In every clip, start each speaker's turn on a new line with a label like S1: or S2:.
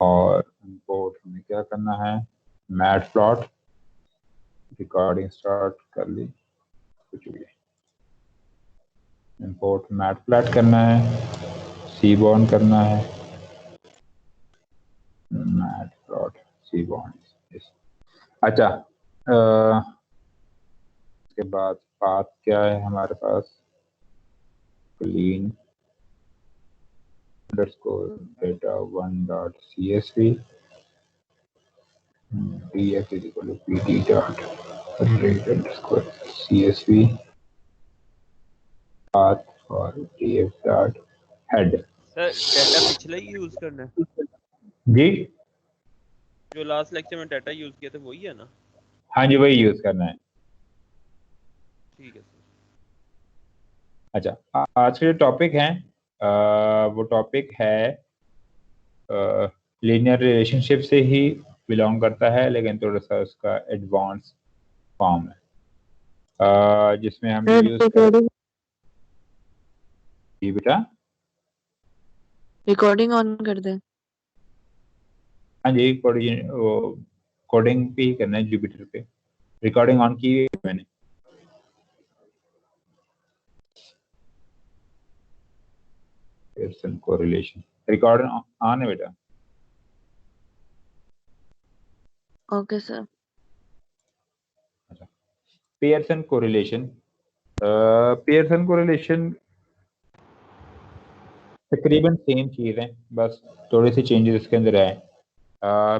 S1: और इंपोर्ट हमें क्या करना है, मैटप्लॉट, रिकॉर्डिंग स्टार्ट कर ली, कुछ भी इंपोर्ट मैटप्लॉट करना है, सीबॉर्न करना है, मैटप्लॉट सीबॉर्न। अच्छा, इसके बाद पाथ क्या है हमारे पास, clean underscore data1.csv df is equal to pt dot rate underscore csv path for df dot head।
S2: Sir data पिछला ही यूज करना है,
S1: जी
S2: जो लास्ट लेक्चर में डाटा यूज किया था वही है ना?
S1: हाँ जी, वही यूज करना है।
S2: ठीक है सर।
S1: अच्छा, आज का जो टॉपिक है वो टॉपिक है लीनियर रिलेशनशिप से ही बिलोंग करता है, लेकिन थोड़ा सा उसका एडवांस फॉर्म है, जिसमें हम यूज करें। जी बेटा,
S3: रिकॉर्डिंग ऑन कर दे।
S1: हाँ जी, कोडिंग पे ही करना है, जुपिटर पे। रिकॉर्डिंग ऑन की है मैंने। पियर्सन कोरिलेशन रिकॉर्डिंग ऑन है बेटा।
S3: Okay sir.
S1: अच्छा, पियर्सन कोरिलेशन तकरीबन सेम चीज है, बस थोड़ी सी चेंजेस इसके अंदर है।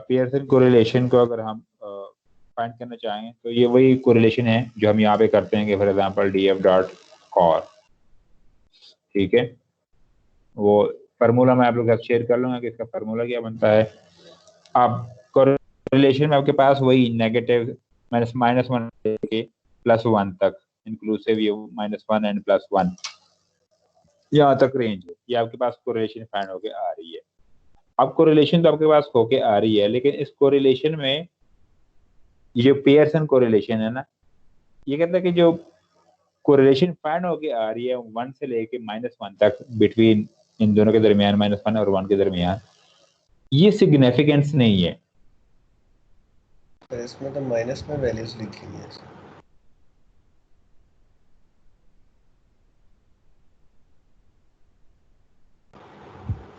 S1: पियर्सन कोरिलेशन को अगर हम फाइंड करना चाहें तो ये वही कोरिलेशन है जो हम यहाँ पे करते हैं कि फॉर एग्जांपल df डॉट कॉर, ठीक है। वो फार्मूला मैं आप लोग के साथ शेयर कर लूंगा कि इसका फार्मूला क्या बनता है। अब कोरिलेशन में आपके पास वही नेगेटिव -1 के +1 तक इंक्लूसिव ये -1 एंड +1 यहाँ तक रेंज है, ये आपके पास कोरिलेशन फाइंड होके आ रही है। अब कोरिलेशन तो आपके पास होके आ रही है, लेकिन इस कोरिलेशन में ये जो पियर्सन कोरिलेशन है ना, ये कहता है कि जो कोरिलेशन फाइंड होके आ रही है 1 से लेके -1 तक, बिटवीन इन दोनों के दरमियान, -1 और 1 के दरमियान, ये सिग्निफिकेंस नहीं है।
S4: तो इसमें तो माइनस में वैल्यूज लिखी हुई है।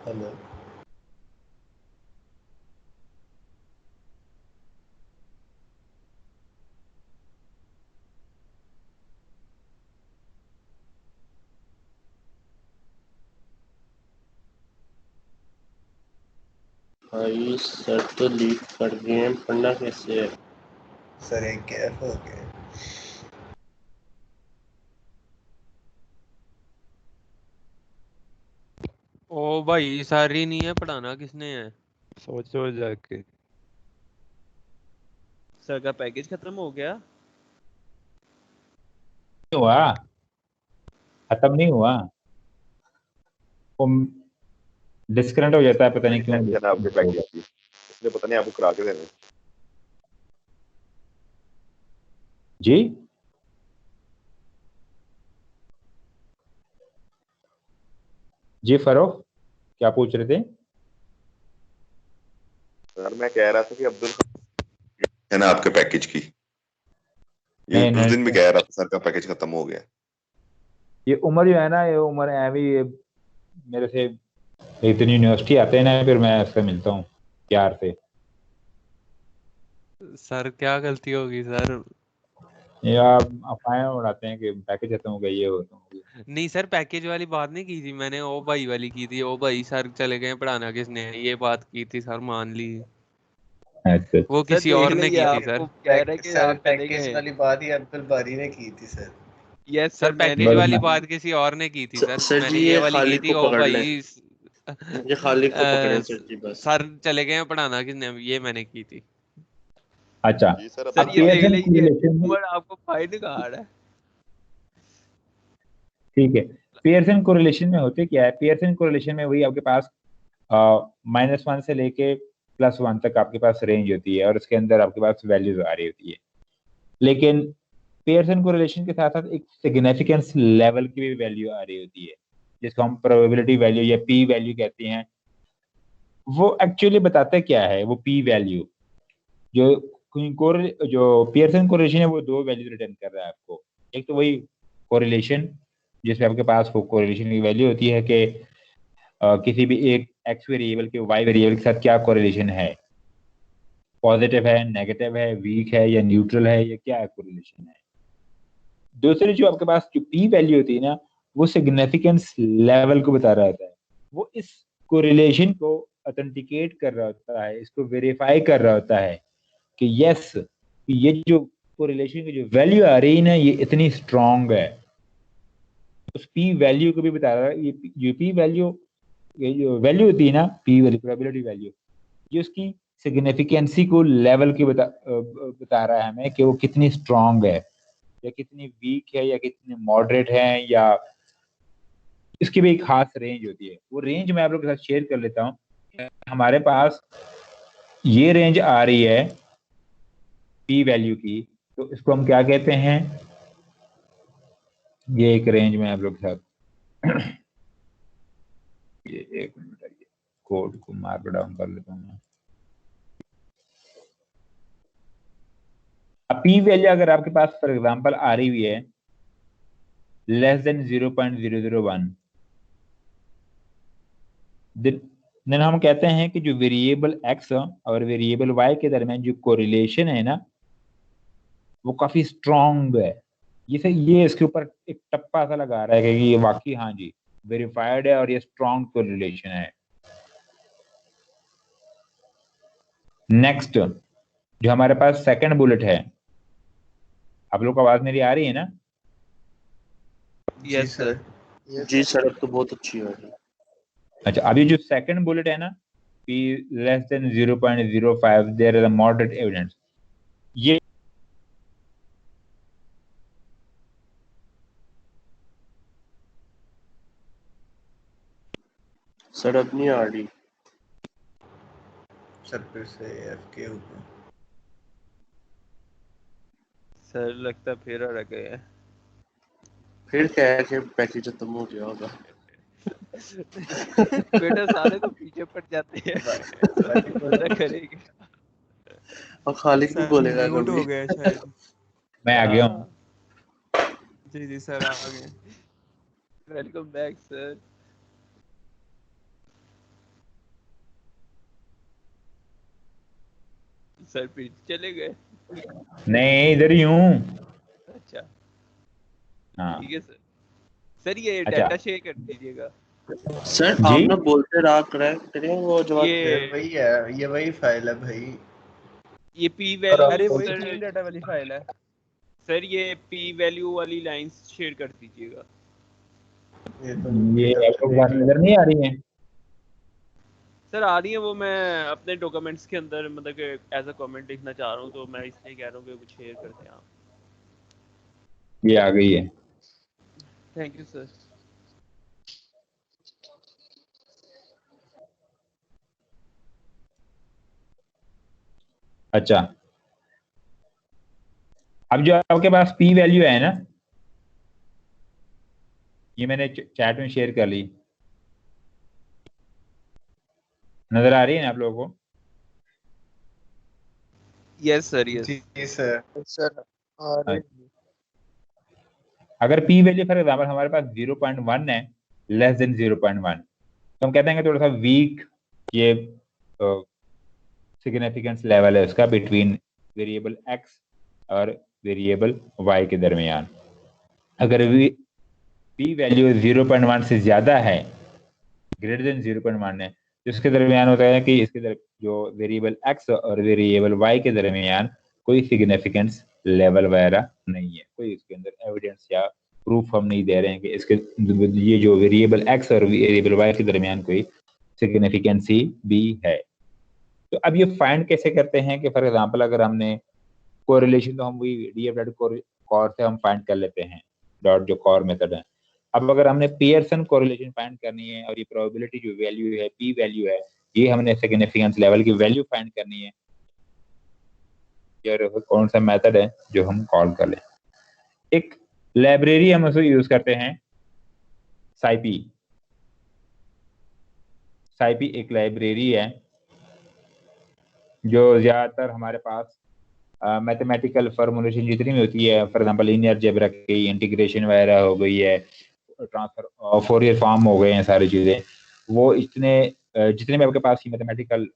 S4: हेलो,
S5: भाई सर तो लीक कर दिए हैं, पढ़ना कैसे है?
S4: सर एक गैप हो गया।
S2: ओ भाई सारी नहीं है, पढ़ाना किसने है?
S6: सोच सोच जाके।
S2: सर का पैकेज खत्म हो गया?
S1: नहीं हुआ, खत्म नहीं हुआ, वो डिस्कनेक्ट हो जाता है, पता नहीं क्यों।
S7: आपके पैकेज जाती है, इसलिए पता नहीं आपको करा के देना।
S1: जी जी फरोख, क्या पूछ रहे थे?
S7: सर मैं कह रहा था कि अब्दुल है ना आपके पैकेज की, ये
S1: नहीं
S7: उस
S1: नहीं,
S7: दिन भी कह रहा था सर का पैकेज खत्म हो गया।
S1: ये उम्र जो है ना, ये उम्र ऐवी मेरे से एक दिन यूनिवर्सिटी आते हैं ना, फिर मैं इससे मिलता हूँ प्यार से।
S6: सर क्या गलती होगी सर?
S1: ये आप अफवाहें उड़ाते हैं कि पैकेज खत्म हो गया, ये हो तो।
S6: नहीं सर, पैकेज वाली बात नहीं की थी मैंने, ओ भाई वाली की थी। ओ भाई सर चले गए, पढ़ाना किसने है, ये बात की थी सर, मान ली।
S1: अच्छा
S6: वो
S2: सर
S6: किसी
S2: देख
S6: और ने
S2: लीजिए,
S6: की थी
S2: आपको
S6: सर।
S2: कह रहे हैं कि
S4: सर
S2: आप चले
S4: पैकेज
S2: गए।
S4: वाली बात ही अब्दुल बारी ने की थी सर।
S2: यस
S6: सर
S2: सर, मैंने
S6: पैकेज वाली
S1: बस-
S6: बात किसी और ने की थी सर,
S5: सर
S6: मैंने
S5: जी
S6: ये
S5: ये
S6: वाली की
S5: खालिद
S6: थी।
S5: को
S6: ओ
S5: पकड़ लें,
S6: भाई
S5: ये खालिद को पकड़ें सर जी बस।
S6: सर चले गए, पढ़ाना किसने, ये मैंने की थी।
S1: अच्छा,
S7: जी सर,
S2: सर
S1: अब
S2: ये देख
S1: पियर्सन
S2: लीजिए,
S1: कोरिलेशन,
S2: उमर आपको फाइंड कहा रहा है।
S1: ठीक है, पियर्सन कोरिलेशन में होते क्या है, पियर्सन कोरिलेशन में वही आपके पास -1 से लेके +1 तक आपके पास रेंज होती है, और इसके अंदर आपके पास वैल्यूज आ रही होती है। लेकिन पियर्सन कोरिलेशन के साथ साथ एक सिग्निफिकेंस लेवल की भी वैल्यू आ रही होती है, जिसको हम प्रोबेबिलिटी वैल्यू या पी वैल्यू कहते हैं। वो एक्चुअली बताता क्या है, वो पी वैल्यू जो जो पियर्सन कोरिलेशन है वो दो वैल्यू रिटर्न कर रहा है आपको। एक तो वही कोरिलेशन जिसमें आपके पास वो कोरिलेशन की वैल्यू होती है कि किसी भी एक एक्स वेरिएबल के वाई वेरिएबल के साथ क्या कोरिलेशन है, पॉजिटिव है, नेगेटिव है, वीक है या न्यूट्रल है, या क्या कोरिलेशन है। दूसरी जो आपके पास जो पी वैल्यू होती है ना, वो सिग्निफिकेंस लेवल को बता रहा होता है। वो इस कोरिलेशन को ऑथेंटिकेट कर रहा होता है, इसको वेरीफाई कर रहा होता है कि यस ये जो कोरिलेशन की जो वैल्यू आ रही है ना ये इतनी स्ट्रांग है। उस पी वैल्यू को भी बता रहा है। ये जो पी वैल्यू, ये जो वैल्यू होती है ना पी वैल्यू, प्रोबेबिलिटी वैल्यू, ये उसकी सिग्निफिकेंसी को लेवल के बता रहा है हमें कि वो कितनी स्ट्रांग है या कितनी वीक है या कितनी मॉडरेट है, या इसकी भी एक खास रेंज होती है। वो रेंज मैं आप लोगों के साथ शेयर कर लेता हूँ। हमारे पास ये रेंज आ रही है पी वैल्यू की, तो इसको हम क्या कहते हैं, ये एक रेंज में आप लोग के साथ ये एक मिनट आइए, कोड को मार्क डाउन कर लेता हूँ मैं। अब पी वैल्यू अगर आपके पास फॉर एग्जांपल आ रही हुई है लेस देन 0.001, देन हम कहते हैं कि जो वेरिएबल एक्स और वेरिएबल वाई के दरमियान जो कोरिलेशन है ना वो काफी स्ट्रांग है। ये इसके ऊपर एक टप्पा सा लगा रहा है कि ये वाकई हाँ जी वेरीफाइड है और ये स्ट्रांग कोरिलेशन है। नेक्स्ट जो हमारे पास सेकंड बुलेट है, आप लोग को आवाज मेरी आ रही है ना?
S2: Yes sir.
S5: जी सर, अब तो बहुत अच्छी है।
S1: अच्छा, अभी जो सेकंड बुलेट है ना P less than 0.05 there is a moderate evidence, ये
S5: सर अब नहीं आ रही।
S4: सर फिर से एफ के ऊपर
S2: सर लगता है फिर अड़ गए हैं।
S5: फिर क्या है कि पैकेज खत्म हो गया होगा।
S2: बेटा सारे तो पीछे पड़ जाते हैं। क्या करेंगे?
S5: और खालिद भी बोलेगा
S6: म्यूट
S5: कभी।
S6: हो गया शायद।
S1: मैं आ गया हूँ।
S6: जी जी सर आ गए।
S2: Welcome back sir. सर फिर चले गए।
S1: नहीं इधर ही हूँ।
S2: अच्छा
S1: हाँ
S2: ठीक है सर। सर ये
S1: अच्छा।
S2: डाटा शेयर कर दीजिएगा।
S5: सर
S1: जी?
S5: आप ना बोलते रहा करें वो जवाब
S2: ये
S4: वही है, ये वही फाइल है भाई।
S2: ये पी वैल्यू
S6: अरे वही
S2: सर,
S6: क्लीन डाटा वाली फाइल है।
S2: सर ये पी वैल्यू वाली लाइंस शेयर कर दीजिएगा।
S4: ये तो
S1: ये
S4: जब
S1: आप
S4: से
S1: लोग
S4: देख
S1: बात
S4: लिया।
S1: नजर नहीं आ रही है?
S2: सर आ रही है वो, मैं अपने डॉक्यूमेंट्स के अंदर मतलब कि एज अ कमेंट लिखना चाह रहा हूँ, तो मैं इसलिए कह रहा हूँ कि वो शेयर कर दें आप।
S1: ये आ गई है।
S2: Thank you sir.
S1: अच्छा, अब जो आपके पास पी वैल्यू है ना, ये मैंने चैट में शेयर कर ली, नजर आ रही है ना आप लोगों को?
S2: Yes sir yes.
S4: जी सर।
S5: सर
S1: अच्छा। अगर पी वैल्यू फॉर एग्जाम्पल हमारे पास 0.1 है, लेस देन 0.1, तो हम कहते हैं कि थोड़ा सा वीक ये सिग्निफिकेंस लेवल है उसका बिटवीन वेरिएबल एक्स और वेरिएबल वाई के दरमियान। अगर पी वैल्यू 0.1 से ज्यादा है, ग्रेटर देन 0.1 है, तो इसके दरमियान होता है कि इसके जो वेरिएबल एक्स और वेरिएबल वाई के दरमियान कोई सिग्निफिकेंस लेवल वगैरह नहीं है, कोई इसके अंदर एविडेंस या प्रूफ हम नहीं दे रहे हैं कि इसके ये जो वेरिएबल एक्स और वेरिएबल वाई के दरमियान कोई सिग्निफिकेंसी भी है। तो अब ये फाइंड कैसे करते हैं कि फॉर एग्जांपल अगर हमने कोरिलेशन, तो हम वही डीएफ कॉर से हम फाइंड कर लेते हैं, डॉट जो कॉर मेथड है। अब अगर हमने पियर्सन कोरिलेशन फाइंड करनी है और ये प्रोबेबिलिटी जो वैल्यू है पी वैल्यू है, ये हमने सिग्निफिकेंस लेवल की वैल्यू फाइंड करनी है, यार कौन सा मेथड है जो हम कॉल कर लें। एक लाइब्रेरी हम उसको यूज करते हैं साइपी। SciPy एक लाइब्रेरी है जो ज़्यादातर हमारे पास मैथमेटिकल फॉर्मुलेशन जितनी भी होती है, फॉर एग्जांपल लीनियर अलजेब्रा की इंटीग्रेशन वगैरह हो गई है, ट्रांसफर फोरियर फॉर्म हो गए हैं, सारी चीज़ें वो इतने जितने भी आपके पास ही मैथमेटिकल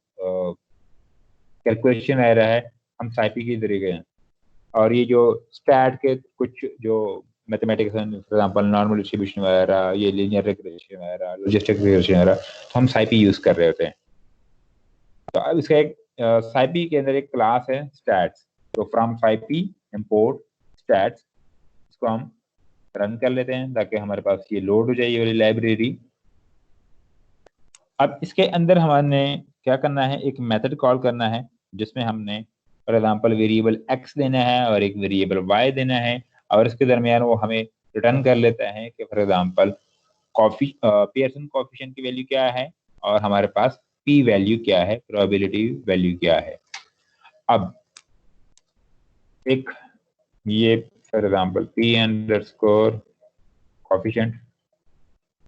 S1: कैलकुलेशन वगैरह है, हम SciPy के जरिए हैं। और ये जो स्टैट के कुछ जो mathematics, for example normal distribution वगैरह, ये लीनियर रिग्रेशन वगैरह, लॉजिस्टिक रिग्रेशन वगैरह, तो हम SciPy यूज़ कर रहे होते हैं। तो अब इसका एक SciPy के अंदर एक क्लास है स्टैट्स, तो फ्रॉम SciPy इंपोर्ट स्टैट्स, इसको हम रन कर लेते हैं ताकि हमारे पास ये लोड हो जाए ये वाली लाइब्रेरी। अब इसके अंदर हमने क्या करना है, एक मेथड कॉल करना है जिसमें हमने फॉर एग्जांपल वेरिएबल x देना है और एक वेरिएबल y देना है, और इसके दरमियान वो हमें रिटर्न कर लेता है कि फॉर एग्जांपल पियर्सन कोएफिशिएंट की वैल्यू क्या है और हमारे पास p वैल्यू क्या है, प्रोबेबिलिटी वैल्यू क्या है। अब एक ये for example p underscore coefficient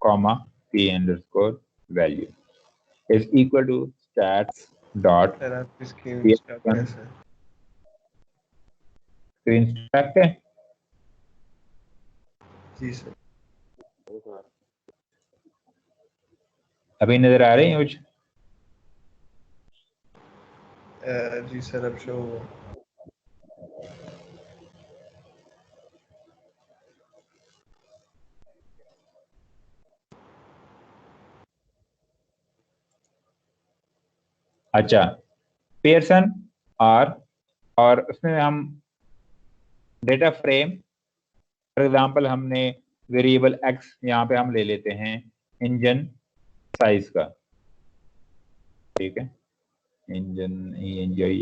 S1: comma p underscore value is equal to stats dot
S4: sir आपकी स्क्रीन स्टक है सर।
S1: स्क्रीन स्टक है।
S4: जी सर।
S1: अभी नजर आ रही है कुछ?
S4: जी सर अब शो हुआ।
S1: अच्छा, पियर्सन और उसमें हम डेटा फ्रेम फॉर एग्जांपल हमने वेरिएबल x यहाँ पे हम ले लेते हैं इंजन साइज का, ठीक है, इंजन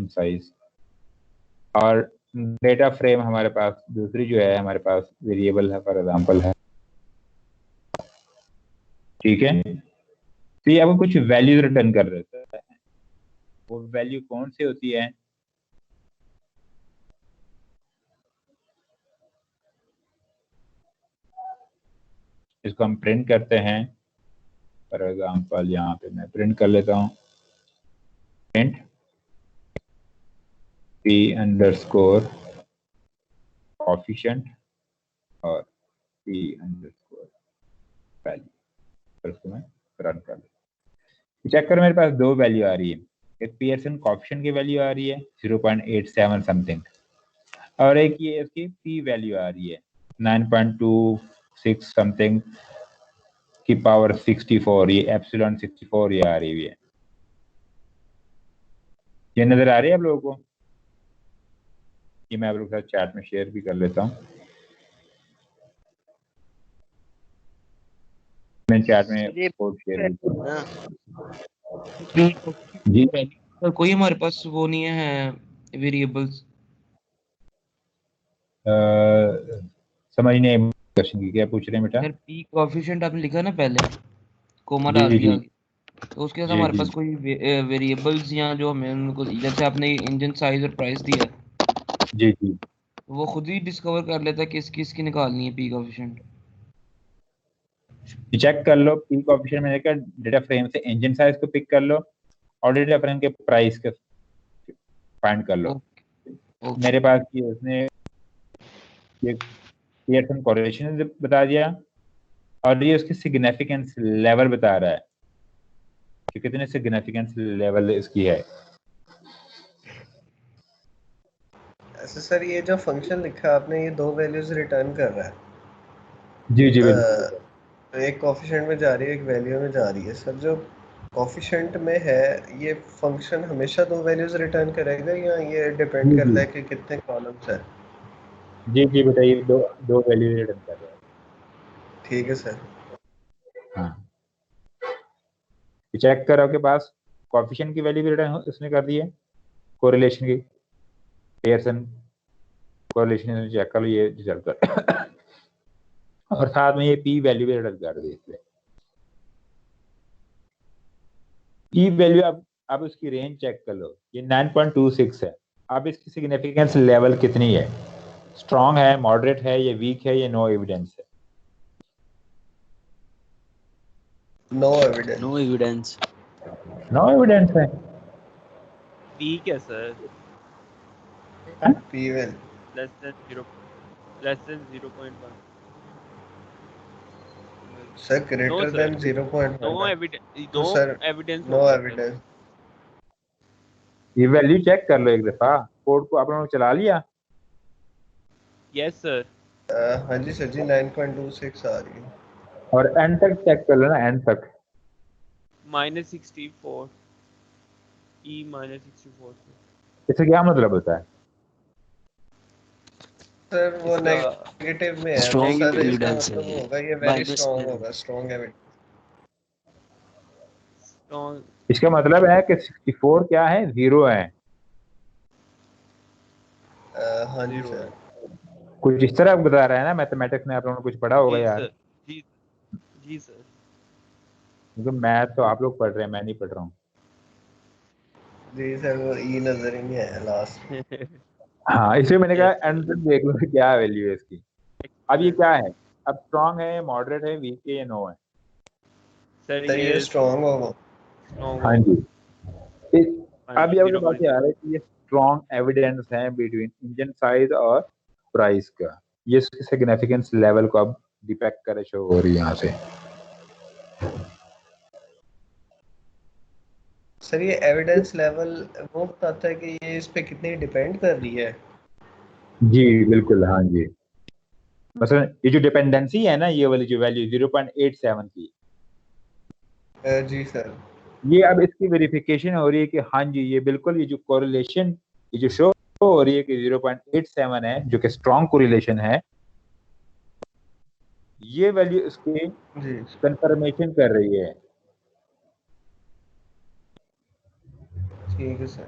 S1: साइज, और डेटा फ्रेम हमारे पास दूसरी जो है हमारे पास वेरिएबल है फॉर एग्जांपल है, ठीक है। तो ये आपको कुछ वैल्यूज रिटर्न कर रहे हैं, वो वैल्यू कौन सी होती है? इसको हम प्रिंट करते हैं, फॉर एग्जांपल यहाँ पे मैं प्रिंट कर लेता हूँ, प्रिंट p अंडरस्कोर कोएफिशिएंट और p अंडरस्कोर वैल्यू, और इसको मैं रन कर लेता। चेक करो मेरे पास दो वैल्यू आ रही है, एक पियर्सन कोएफिशिएंट की वैल्यू आ रही है 0.87 समथिंग, और एक ये इसकी p वैल्यू आ रही है 9.26 समथिंग की पावर 64, ये एप्सिलॉन 64 ये आ रही है। ये नजर आ रही है आप लोगों को? ये मैं आप लोगों के साथ चैट में शेयर भी कर लेता हूँ, मैं चैट में कोड शेयर भी जी।
S8: सर कोई हमारे पास वो नहीं है वेरिएबल्स।
S1: समझ नहीं क्वेश्चन की, क्या पूछ रहे हैं बेटा?
S8: सर पी कोएफिशिएंट आपने लिखा ना पहले, कोमा
S1: जी
S8: डाल
S1: जी
S8: दिया,
S1: जी
S8: तो उसके साथ
S1: जी
S8: हमारे
S1: जी
S8: पास कोई वेरिएबल्स या जो हमें उनको, जैसे आपने इंजन साइज और प्राइस दिया,
S1: जी जी।
S8: वो खुद ही डिस्कवर कर लेता है किस किस की निकालनी है पी कोएफिशिएंट।
S1: चेक कर लो पी कोएफिशिएंट में जाकर डेटा फ्रेम से इंजन साइज को पिक कर लो और डेटा फ्रेम के प्राइस के फाइंड कर लो। मेरे पास ये उसने ये पियर्सन कोरिलेशन बता दिया और ये उसकी सिग्निफिकेंस लेवल बता रहा है कि कितने सिग्निफिकेंस लेवल इसकी है।
S4: ऐसे सर ये जो फंक्शन लिखा आपने, ये दो वैल्यूज रिटर्न कर रहा है?
S1: जी जी बिल्कुल।
S4: तो एक कोएफिशिएंट में जा रही है, एक वैल्यू में जा रही है। सर जो कोएफिशिएंट में है, ये फंक्शन हमेशा दो वैल्यूज रिटर्न करेगा या ये डिपेंड करता है कि कितने कॉलम्स है?
S1: जी जी बेटा, ये दो दो वैल्यू रिटर्न कर रहा है।
S4: ठीक है सर।
S1: हाँ, चेक करो आपके पास कोएफिशिएंट की वैल्यू भी रिटर्न उसने कर दी है, कोरिलेशन की, पियर्सन कोरिलेशन चेक कर लो, ये रिजल्ट कर और साथ में ये पी वैल्यू भी रिटर्न कर दी इसमें। पी वैल्यू अब उसकी रेंज चेक कर लो, ये 9.26 है। अब इसकी सिग्निफिकेंस लेवल कितनी है, स्ट्रॉन्ग है, मॉडरेट है, ये वीक है, ये नो एविडेंस है?
S4: No evidence.
S9: No evidence.
S1: No evidence है।
S2: वीक है sir,
S4: P value
S2: less than 0.1।
S4: Sir
S2: no
S4: greater
S2: sir,
S4: than 0.1
S2: no
S4: है
S2: एविडेंस,
S4: तो
S2: नो
S4: सर
S2: एविडेंस
S4: नो
S2: होगा सर।
S4: एविडेंस।
S1: ये वैल्यू चेक कर लो एक दफा, कोड को आप लोगों ने चला लिया?
S2: Yes sir.
S4: हाँ जी सर जी 9.26 आ रही है।
S1: और एंड तक चेक कर लो ना, एंड तक।
S2: -64 ई -64।
S1: इससे क्या मतलब होता है?
S4: सर वो
S2: इसका
S4: नेगेटिव में है तो
S9: स्ट्रॉन्ग
S4: सर इसका
S9: एविडेंस है
S4: मतलब
S9: ये,
S4: होगा ये वेरी
S9: माइनस
S4: स्ट्रॉन्ग
S9: 10।
S4: होगा, स्ट्रॉन्ग एविडेंस।
S1: इसका मतलब है कि 64 क्या है, 0 है।
S4: हाँ जी
S2: 0
S4: सर।
S2: है।
S1: कुछ इस तरह बता रहा है ना, मैथमेटिक्स में आप लोगों ने कुछ पढ़ा होगा
S2: जी
S1: यार।
S2: सर, जी सर।
S1: क्योंकि मैथ तो आप लोग पढ़ रहे हैं, मैं नहीं पढ़ रहा हूँ।
S4: जी सर वो ई नजर ही नहीं आया लास्ट।
S1: हाँ, इसलिए मैंने कहा
S2: यस सर।
S1: एंड तक देख लो कि क्या वैल्यू है इसकी। अब ये
S2: एक्सीलेंट
S1: क्या है? अब स्ट्रॉन्ग है, मॉडरेट है, वीक है या नो है?
S2: सर,
S4: सर ये
S2: ये
S4: स्ट्रॉन्ग होगा।
S2: स्ट्रॉन्ग
S1: हाँ
S2: होगा।
S1: जी। अब ये आपके पास ये
S2: 0.1।
S1: आ रहा है कि ये स्ट्रॉन्ग एविडेंस है बिटवीन इंजन साइज और प्राइस का। ये सिग्निफिकेंस लेवल को अब डिपेक्ट करे शो हो रही है यहाँ से।
S4: सर ये एविडेंस लेवल वो बताता है कि ये इस पे कितनी डिपेंड कर रही है।
S1: जी बिल्कुल, हाँ जी। मसलन ये जो डिपेंडेंसी है ना, ये वाली जो वैल्यू 0.87 की,
S4: जी सर।
S1: ये अब इसकी वेरिफिकेशन हो रही है कि हाँ जी ये बिल्कुल, ये जो कोरिलेशन, ये जो शो हो रही है कि 0.87 है, जो कि स्ट्रॉन्ग कोरिलेशन है, ये वैल्यू इसकी
S4: जी
S1: कंफर्मेशन कर रही है।
S4: ठीक है सर।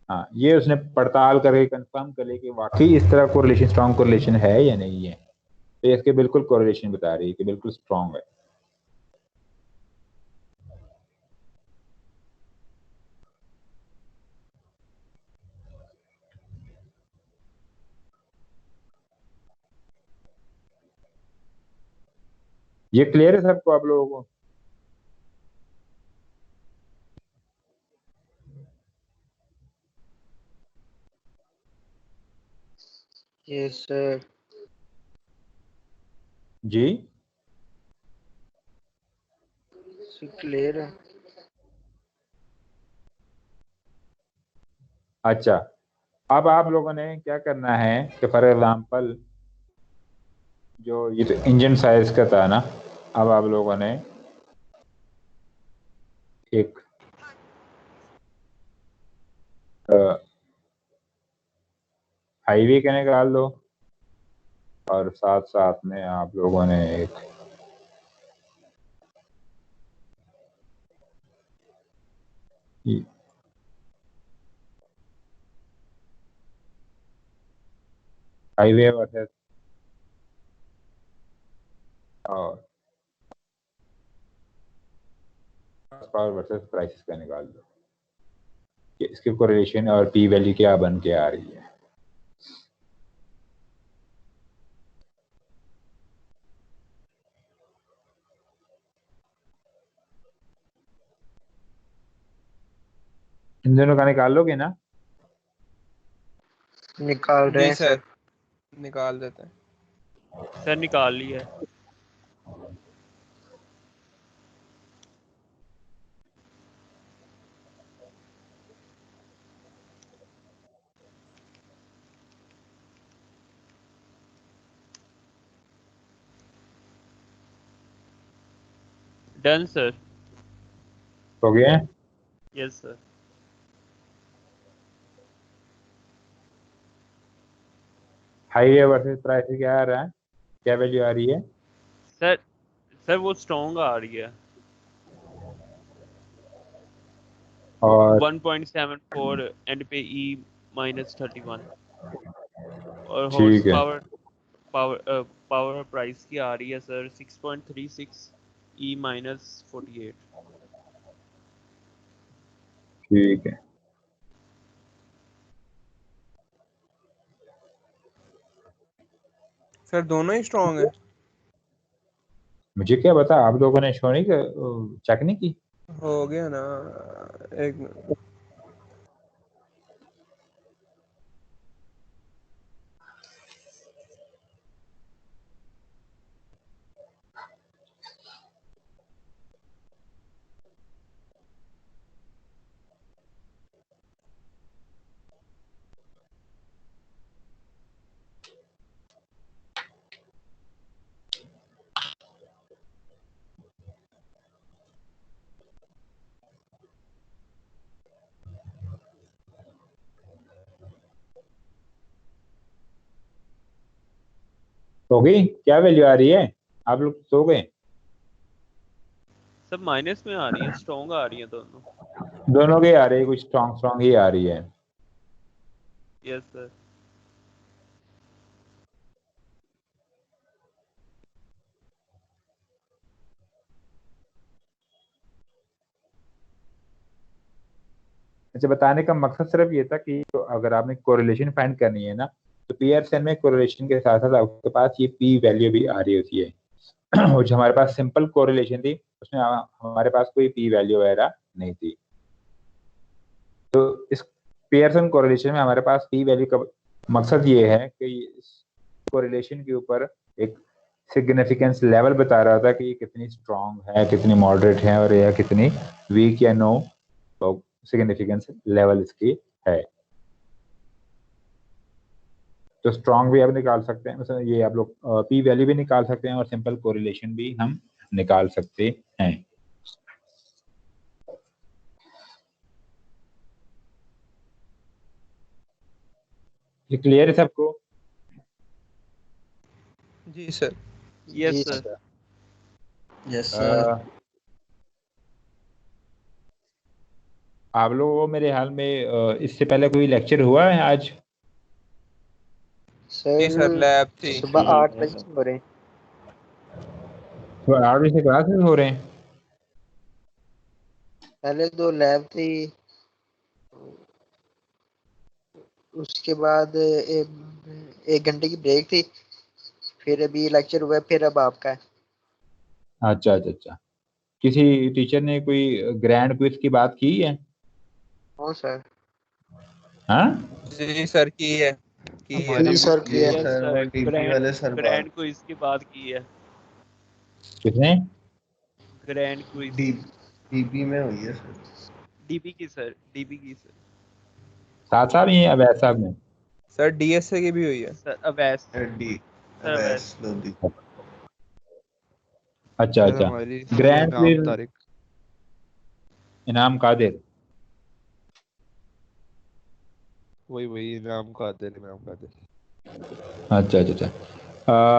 S1: हाँ, ये उसने पड़ताल करके कंफर्म कर लिया कि वाकई इस तरह कोरिलेशन, स्ट्रॉन्ग कोरिलेशन है या नहीं है। तो ये इसके बिल्कुल कोरिलेशन बता रही है कि बिल्कुल स्ट्रॉन्ग है। ये क्लियर है सबको, आप लोगों को?
S10: Yes sir.
S1: जी
S10: क्लियर है।
S1: अच्छा, अब आप लोगों ने क्या करना है कि फॉर एग्जांपल जो ये तो इंजन साइज का था ना, अब आप लोगों ने एक हाईवे का निकाल लो, और साथ साथ में आप लोगों ने एक हाईवे वर्सेस और पावर वर्सेस प्राइसेस का निकाल दो कि इसके कोरिलेशन और पी वैल्यू क्या बन के आ रही है। इन दोनों का निकाल लोगे ना?
S10: निकाल रहे
S6: जी
S10: हैं
S6: सर,
S10: सर।
S6: निकाल देते हैं।
S2: सर निकाल लिया है। Done sir.
S1: हो गया?
S2: Yes sir.
S1: Highway versus price क्या आ रहा है, क्या वैल्यू आ रही है?
S2: सर सर वो स्ट्रॉन्ग आ रही है,
S1: और
S2: 1.74 एंड पे ई -31। और हॉर्स
S1: ठीक है,
S2: पावर प्राइस की आ रही है सर 6.36 ई -48।
S1: ठीक है।
S6: सर दोनों ही स्ट्रॉन्ग है।
S1: मुझे क्या बता, आप लोगों ने शो नहीं चेक नहीं की?
S9: हो गया ना, एक मिनट।
S1: सो गई? क्या वैल्यू आ रही है? आप लोग सो गए?
S2: सब माइनस में आ रही है, स्ट्रॉन्ग आ रही है दोनों।
S1: दोनों की आ रही है, कुछ स्ट्रॉन्ग स्ट्रॉन्ग ही आ रही है।
S2: Yes sir.
S1: अच्छा, बताने का मकसद सिर्फ ये था कि तो अगर आपने कोरिलेशन फाइंड करनी है ना, तो पीयरसन में कोरिलेशन के साथ साथ आपके पास ये पी वैल्यू भी आ रही होती है। और जो हमारे पास सिंपल कोरिलेशन थी उसमें हमारे पास कोई पी वैल्यू वगैरह नहीं थी। तो इस पियरसन कोरिलेशन में हमारे पास पी वैल्यू का मकसद ये है कि इस कोरिलेशन के ऊपर एक सिग्निफिकेंस लेवल बता रहा था कि कितनी स्ट्रॉन्ग है, कितनी मॉडरेट है, और या कितनी वीक या नो सिग्निफिकेंस लेवल इसकी है। तो स्ट्रॉन्ग भी आप निकाल सकते हैं, मतलब ये आप लोग पी वैल्यू भी निकाल सकते हैं और सिंपल कोरिलेशन भी हम निकाल सकते हैं। ये क्लियर है सबको?
S9: जी sir.
S2: Yes sir.
S4: Yes sir.
S1: आप लोगों को मेरे हाल में इससे पहले कोई लेक्चर हुआ है आज?
S9: जी सर,
S10: सर
S9: लैब थी।
S10: सुबह 8 बजे से हो रहे हैं।
S1: तो 8 बजे से क्लासेस हो रहे हैं?
S10: पहले 2 लैब थी, उसके बाद एक घंटे की ब्रेक थी, फिर अभी लेक्चर हुआ है, फिर अब आपका है।
S1: अच्छा अच्छा अच्छा। किसी टीचर ने कोई ग्रैंड क्विज की बात की है?
S10: हाँ सर।
S1: हाँ?
S9: जी सर, की है
S10: जी सर किया है।
S2: यस
S4: सर वो
S2: सर,
S4: डीपी वाले सर
S2: ग्रैंड को इसकी बात की है।
S1: किसने?
S2: ग्रैंड क्विज
S4: डीपी में हुई है सर।
S2: डीबी की सर, डीबी की सर।
S1: साथ साहब ये अवैध साहब ने?
S9: सर, डीएसए की भी हुई है।
S2: Sir Awais,
S4: D
S2: sir Awais.
S4: Lodhi.
S1: अच्छा
S9: सर
S1: अच्छा।
S9: हमारी
S1: ग्रैंड
S9: इनाम
S1: क्विज
S9: तारिक।
S1: इनाम कादिर?
S9: वही इनाम कादिर।
S1: अच्छा अच्छा अच्छा।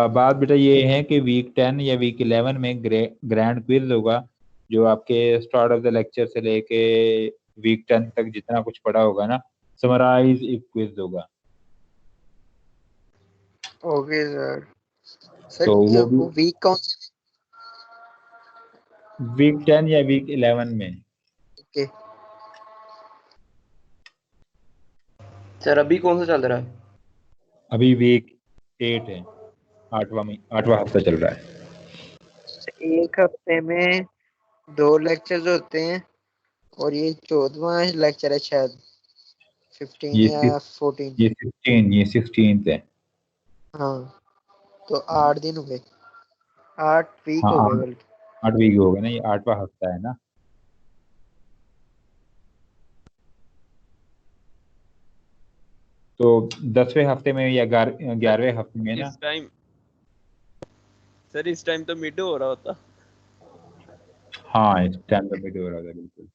S1: बात बेटा ये है कि वीक 10 या वीक 11 में ग्रैंड क्विज होगा, जो आपके स्टार्ट ऑफ द लेक्चर से लेके वीक 10 तक जितना कुछ पढ़ा होगा ना, समराइज एक क्विज होगा।
S10: Okay sir. सर
S1: तो वो भी
S10: वो वीक कौन से?
S1: वीक 10 या वीक 11 में।
S10: ओके
S8: सर अभी कौन सा चल रहा है?
S1: अभी वीक 8 है, आठवां हफ्ता चल रहा है।
S10: एक हफ्ते में 2 लेक्चर्स होते हैं और ये 14वां लेक्चर है शायद, 15
S1: ये
S10: या 14।
S1: ये 16 है।
S10: हाँ, तो 8 दिन हो गए, 8 वीक
S1: हाँ
S10: हो गए
S1: 8
S10: बल्कि।
S1: 8 वीक हो गए ना, ये 8वां हफ्ता है ना। तो 10वें हफ्ते में या 11वें हफ्ते में ना।
S2: इस टाइम सर, इस टाइम तो मिड हो रहा होता।
S1: हाँ, इस टाइम पे मिड हो रहा था बिल्कुल।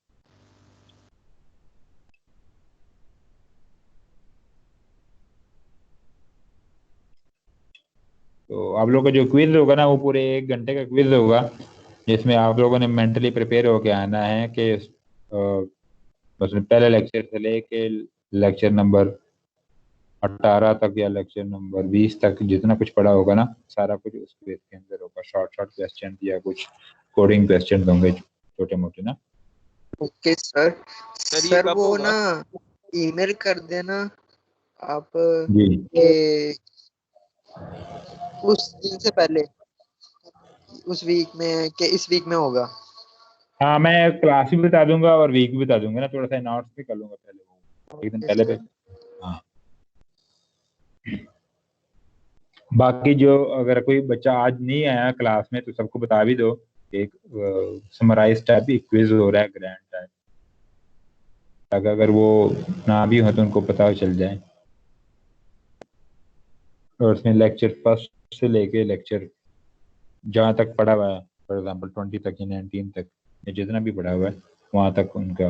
S1: तो आप लोगों का जो क्विज होगा ना, वो पूरे 1 घंटे का क्विज होगा, जिसमें आप लोगों ने मेंटली प्रिपेयर होके आना है कि बस पहले लेक्चर से लेके लेक्चर नंबर 18 तक या लेक्चर नंबर 20 तक जितना कुछ पढ़ा होगा ना, सारा कुछ उस क्विज के अंदर होगा। शॉर्ट शॉर्ट क्वेश्चन या कुछ कोडिंग क्वेश्चन होंगे छोटे मोटे ना।
S10: Okay sir.
S2: सर ये
S10: सर
S2: कब
S10: वो
S2: होगा?
S10: ना ईमेल कर देना आप
S1: जी
S10: के उस दिन से पहले, उस वीक में कि इस वीक में होगा?
S1: हाँ मैं क्लास भी बता दूंगा और वीक भी बता दूंगा ना, थोड़ा सा अनाउंस भी कर लूंगा पहले, वो एक दिन पहले पे। हाँ बाकी जो अगर कोई बच्चा आज नहीं आया क्लास में तो सबको बता भी दो, एक समराइज टाइप क्विज हो रहा है ग्रैंड टाइप, अगर वो ना भी हो तो उनको पता चल जाए। और उसमें लेक्चर फर्स्ट से लेके लेक्चर जहाँ तक पढ़ा हुआ है, फॉर एग्जांपल 20 तक या 19 तक या जितना भी पढ़ा हुआ है वहाँ तक उनका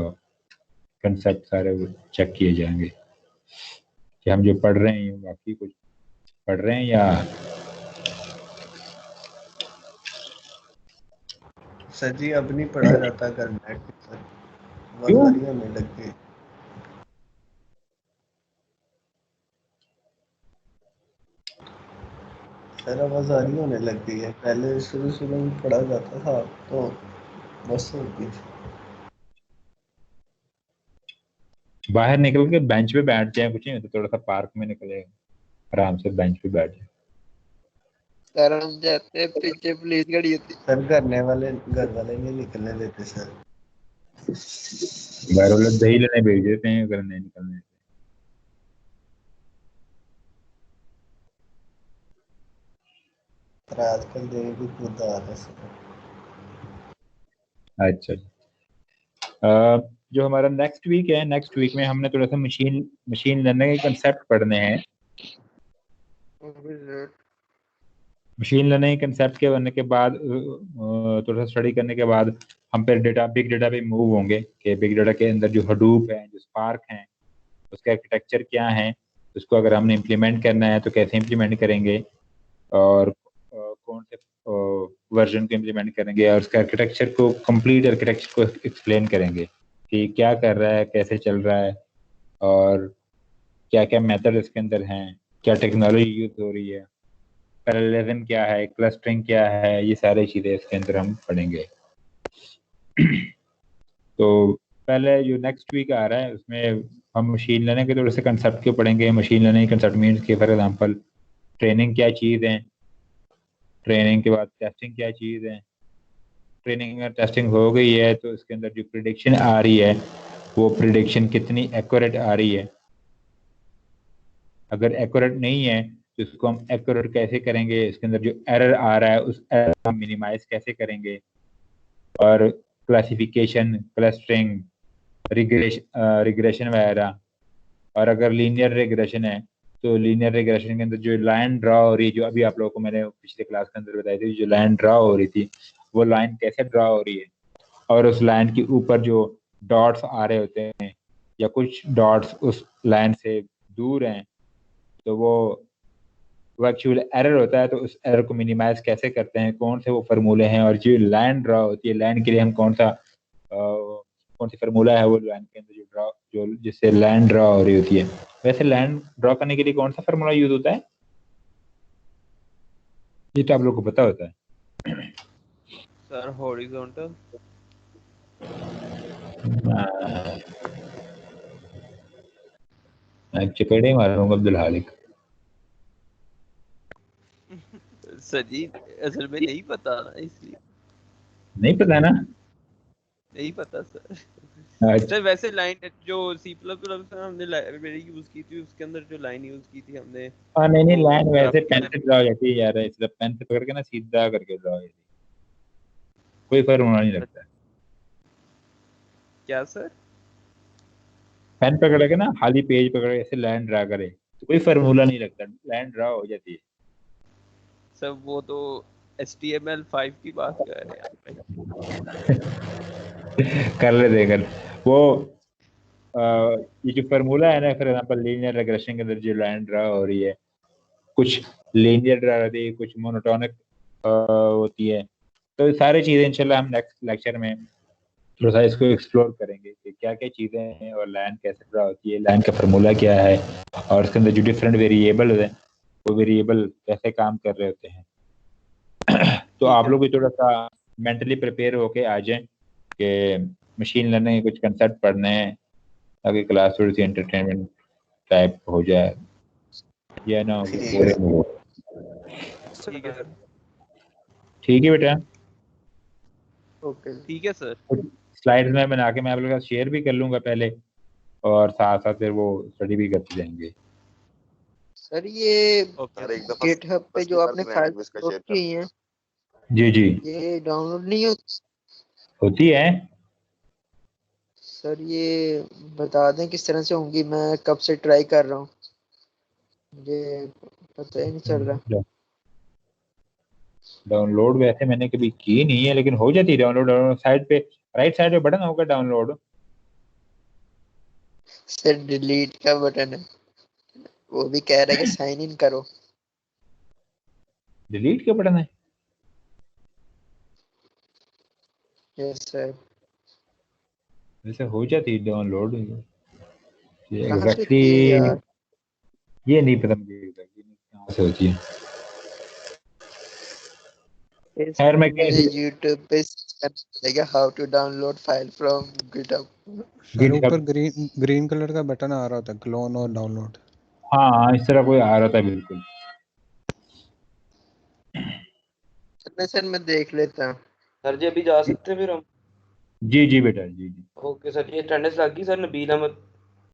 S1: कंसेप्ट सारे चेक किए जाएंगे कि हम जो पढ़ रहे हैं वाकई कुछ पढ़ रहे हैं या।
S4: सर जी अब नहीं पढ़ा जाता कर नेट पर,
S1: क्यों?
S4: आवाज़ होने लग गई। सर आवाज़ होने लग गई है, पहले शुरू में पढ़ा जाता था तो बस हो गई।
S1: बाहर निकल के बेंच पे बैठ जाए, कुछ नहीं तो थोड़ा सा पार्क में निकले आराम से बेंच पे बैठ जाए।
S10: सर हम जाते हैं, पीछे पुलिस गाड़ी होती।
S4: सर घर वाले नहीं निकलने देते सर।
S1: घर वाले दही लेने भेज देते हैं अगर नहीं निकलने।
S4: पर आजकल दही भी खुद आ रहा है सर।
S1: अच्छा जो हमारा नेक्स्ट वीक है, नेक्स्ट वीक में हमने थोड़ा सा मशीन लर्निंग के कंसेप्ट पढ़ने हैं। मशीन लर्निंग कंसेप्ट के बनने के बाद थोड़ा सा स्टडी करने के बाद हम फिर बिग डेटा पे मूव होंगे कि बिग डेटा के अंदर जो हडूप है, जो स्पार्क है, उसका आर्किटेक्चर क्या है, उसको अगर हमने इम्प्लीमेंट करना है तो कैसे इम्प्लीमेंट करेंगे और कौन से वर्जन को इम्प्लीमेंट करेंगे और उसका आर्किटेक्चर को, कंप्लीट आर्किटेक्चर को एक्सप्लेन करेंगे कि क्या कर रहा है, कैसे चल रहा है और क्या क्या मेथड इसके अंदर हैं, क्या टेक्नोलॉजी यूज हो रही है, पैरेललिज्म क्या है, क्लस्टरिंग क्या है, ये सारी चीज़ें इसके अंदर हम पढ़ेंगे। तो पहले जो नेक्स्ट वीक आ रहा है उसमें हम मशीन लर्निंग के थोड़े से कंसेप्ट के पढ़ेंगे। मशीन लर्निंग कंसेप्ट मीन्स के फॉर एग्जांपल ट्रेनिंग क्या चीज़ है, ट्रेनिंग के बाद टेस्टिंग क्या चीज़ है, ट्रेनिंग और टेस्टिंग हो गई है तो इसके अंदर जो प्रिडिक्शन आ रही है वो प्रिडिक्शन कितनी एक्यूरेट आ रही है, अगर एक्यूरेट नहीं है तो इसको हम एक्यूरेट कैसे करेंगे, इसके अंदर जो एरर आ रहा है उस एरर को मिनिमाइज कैसे करेंगे, और क्लासिफिकेशन, क्लस्टरिंग, रिग्रेशन वगैरह। और अगर लीनियर रिग्रेशन है तो लीनियर रिग्रेशन के अंदर जो लाइन ड्रा हो रही है, जो अभी आप लोगों को मैंने पिछले क्लास के अंदर बताई थी, जो लाइन ड्रा हो रही थी वो लाइन कैसे ड्रा हो रही है, और उस लाइन के ऊपर जो डॉट्स आ रहे होते हैं या कुछ डॉट्स उस लाइन से दूर हैं तो वो एक्चुअल एरर होता है, तो उस एरर को मिनिमाइज कैसे करते हैं, कौन से वो फार्मूले हैं, और जो लाइन ड्रा होती है लाइन के लिए हम कौन सी फार्मूला है वो लाइन के अंदर जो जिससे लाइन ड्रा हो रही होती है। वैसे लाइन ड्रा करने के लिए कौन सा फार्मूला यूज होता है, ये तो आप लोग को पता होता है।
S2: Sir horizontal.
S1: चपेड़े मारूंगा अब्दुल हालिक।
S2: सर जी असल में नहीं पता ना, इसलिए
S1: नहीं पता ना,
S2: नहीं पता सर।
S1: अच्छा।
S2: सर वैसे लाइन जो C++ में हमने लाइब्रेरी यूज की थी उसके अंदर जो लाइन यूज की थी हमने,
S1: नहीं
S2: वो
S1: लाइन वैसे पेन
S2: ग्राफ
S1: से ड्रा हो जाती है यार, इसलिए पेन से पकड़ के ना सीधा करके ड्रा हो जाती है, कोई फार्मूला नहीं लगता।
S2: क्या सर?
S1: पेन पकड़ के ना खाली पेज पकड़ के ऐसे लाइन ड्रा करे तो कोई फार्मूला नहीं लगता, लाइन ड्रा हो जाती है।
S2: सर वो तो HTML5 की बात कर रहे हैं आप।
S1: कर ले देकर वो ये जो फार्मूला है ना, फॉर एग्जांपल लीनियर रिग्रेशन के अंदर जो लाइन ड्रा हो रही है, कुछ लीनियर ड्रा होती है, कुछ मोनोटोनिक होती है, तो ये सारी चीजें इंशाल्लाह हम नेक्स्ट लेक्चर में थोड़ा सा इसको एक्सप्लोर करेंगे कि क्या क्या चीजें हैं और लाइन कैसे ड्रा होती है, लाइन का फार्मूला क्या है, और इसके अंदर जो डिफरेंट वेरिएबल है वो वेरिएबल कैसे काम कर रहे होते हैं। तो आप लोग भी थोड़ा सा मेंटली प्रिपेयर होके आ जाएं कि मशीन लर्निंग के कुछ कंसेप्ट पढ़ने हैं ताकि क्लास थोड़ी सी एंटरटेनमेंट टाइप हो जाए, या ना
S2: ठीक है सर।
S1: ठीक है बेटा,
S10: ओके
S2: ठीक है सर।
S1: स्लाइड्स में बना के मैं आप लोगों के साथ शेयर भी कर लूंगा पहले, और साथ साथ फिर वो स्टडी भी करते जाएंगे।
S10: सर ये
S2: ओके
S7: सर एक दफा
S10: गिटहब पे
S7: बस
S10: जो
S7: निकाल
S10: आपने
S7: के मैं
S10: फाइल
S7: इसका
S10: अपलोड
S7: शेयर कर
S10: की है
S1: जी जी
S10: ये डाउनलोड नहीं होती?
S1: होती है।
S10: सर ये बता दें किस तरह से होंगी, मैं कब से ट्राई कर रहा हूँ, मुझे पता ही नहीं चल रहा।
S1: डाउनलोड वैसे मैंने कभी की नहीं है, लेकिन हो जाती है डाउनलोड। साइड पे राइट साइड पे बटन होगा डाउनलोड।
S10: सर डिलीट का बटन है, वो भी कह रहा है कि साइन इन करो।
S1: डिलीट का बटन है?
S10: Yes sir.
S1: वैसे हो जाती है डाउनलोड।
S10: कहाँ से होती है
S1: एग्जैक्टली
S10: यार?
S1: ये नहीं पता मुझे exactly कहाँ से होती है।
S10: ये
S1: खैर
S10: सर
S1: मैं
S10: मुझे YouTube पे सर्च करना पड़ेगा how to download file from GitHub.
S11: Sir ऊपर
S1: GitHub,
S11: ग्रीन कलर का बटन आ रहा था, क्लोन और डाउनलोड।
S1: हाँ इस तरह कोई आ रहा था बिल्कुल।
S10: सर मैं देख लेता हूँ।
S8: सर जी अभी जा सकते हैं फिर हम?
S1: जी जी बेटा जी जी।
S8: ओके सर, ये अटेंडेंस लग गई सर, नबील अहमद